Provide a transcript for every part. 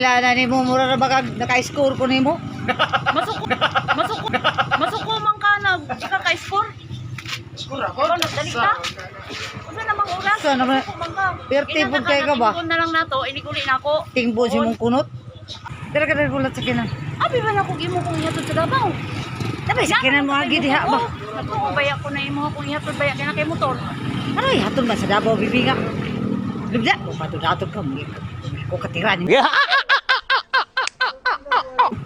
Lana ni mo mura ra baka naka-score ko nimo. Masuko man ka nag ika ka score. Score ako. Dali ka. Unsa namang oras? Sa naman. Masuko man ka. Perti pud kay ka ba? Tingkon na lang nato, iniguli na ako. Tingbo si mong kunot. Dira ka dira ulat sa kinan. Abi ba na kog imo kung ihatod sa Davao? Dabay sa kinan mo agi diha ba? Naku, baya ko na imo kung ihatod baya kay na kay motor. Ano hatod ba sa Davao bibi nga? Lubda ko patod-atod ka mo. Ko katiran.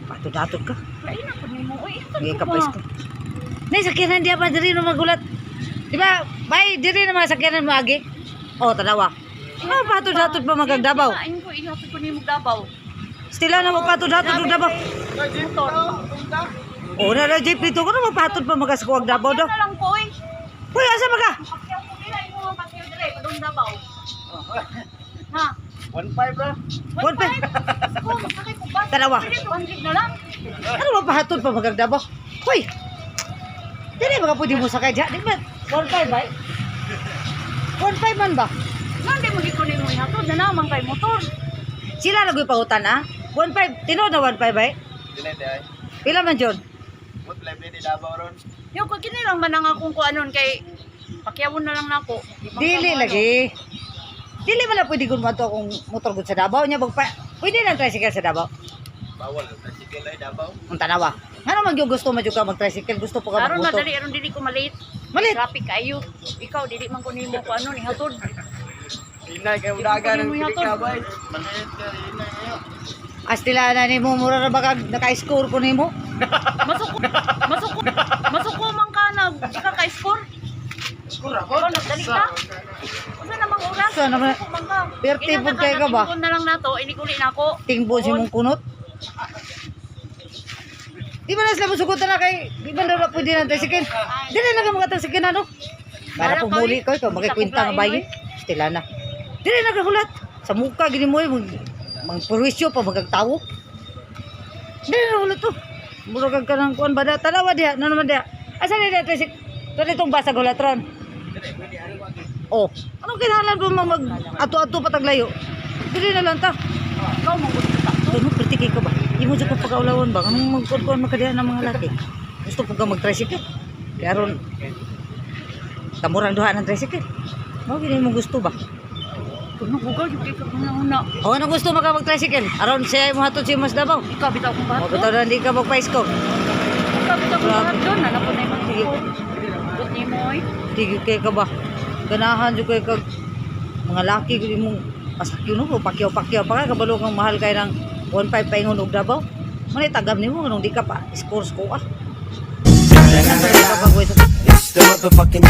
Patod-atod ka. Ay na ko nimo. Oy, Ngay kapais ko. Nay sakyanan dia pa diri no magulat. Di ba? Bay diri na mga sakyanan mo agi. Oh, tanawa. Oh, patod-atod pa magang Davao. Ayon ko ihatod ko nimo Davao. Stila na mo patod-atod og Davao. Motor. Oh, na JP to ko na magpatod pa magaskuwag Davao do. Na lang ko oy. Hoy, asa ba ka? Pakyaw ko nila imo ang pakyaw dire padung Davao. Ha? 1.5 bro. 1.5. Ko makakay ko ba? Tanawa. 200 na lang. Ano ba pahatod pa magang Davao? Hoy. Dili ba ka pwede mo sakay diha? Di ba? 1.5 ba? 1.5 man ba? Nandi mo gito nimo ihatod na naman kay motor. Sila nagoy pautan ha? 1.5, tinod na 1.5 ba? Dili day. Pila man John? What live ni Davao ron? Yo ko kini lang man ang akong kuanon kay pakyawon na lang nako. Dili lagi. Dili man na pwede kung mato akong motor gud sa Davao nya bagpa. Pwede lang tricycle sa Davao. Bawal ang tricycle ay Davao. Ang tanawa. Ngano man gyud gusto man jud ka mag-tricycle, gusto po ka Aron mag-motor. madali aron dili ko malit. Malit. Traffic kayo. Ikaw dili man ko nimo kuanon ihatod. Inay kay udaga ng ka bay. Malit ka inay ayo. Astila na ni mo mura ra baka naka-score ko nimo. Masuko man ka nag ika ka score. Score ako. Dali ka. Unsa namang oras? Sa naman. Masuko man ka. Perti pud kay ka ba? Tingkon na lang nato, iniguli na ako. Tingbo si mong kunot. Di ba na sila musugutan na kay, di ba na pwede na tricycle? Dili na ka mga tricycle na no? Para pumuli ko, ikaw magkikwinta nga bayi. Stila na. Dili na kahulat. Sa muka, gini mo mga purwisyo pa magagtawo. Dili na hulat to. Murag ka ng kuan bada. Talawa diha, ano naman diha? Asa na diha tricycle? Ito itong basag hulatron. Oh, anong kinahanglan pa mag ato-ato pataglayo? Dili na lang ta. Ikaw mo gusto ka. Ano, kritikay ka ba? Hindi mo dyan kong pagkaulawan ba? Anong magkuhan makadihan ng mga laki? Gusto po ka mag-tricycle? Kaya ron, kamurang duha ng tricycle. Ano, hindi mo gusto ba? Kuno bugal yung kay una. O, ano gusto maka mag-tricycle? Aron siya mo hatod si Mas Davao. Ikaw bitaw kong O, bato. bitaw na hindi ka mag-paisko. Ikaw bitaw kong Grabe. bato. Nanapon na yung mga gut ni mo oy. Tigil kay ka ba? Ganahan dyan kay kag mga laki kung mong pasakyo no, pakyaw-pakyaw pa ka, kabalo kang mahal kayo ng 1.5 paingon og Davao. Manay tagam ni mo, nung di ka pa, scores ko ah. It's the motherfucking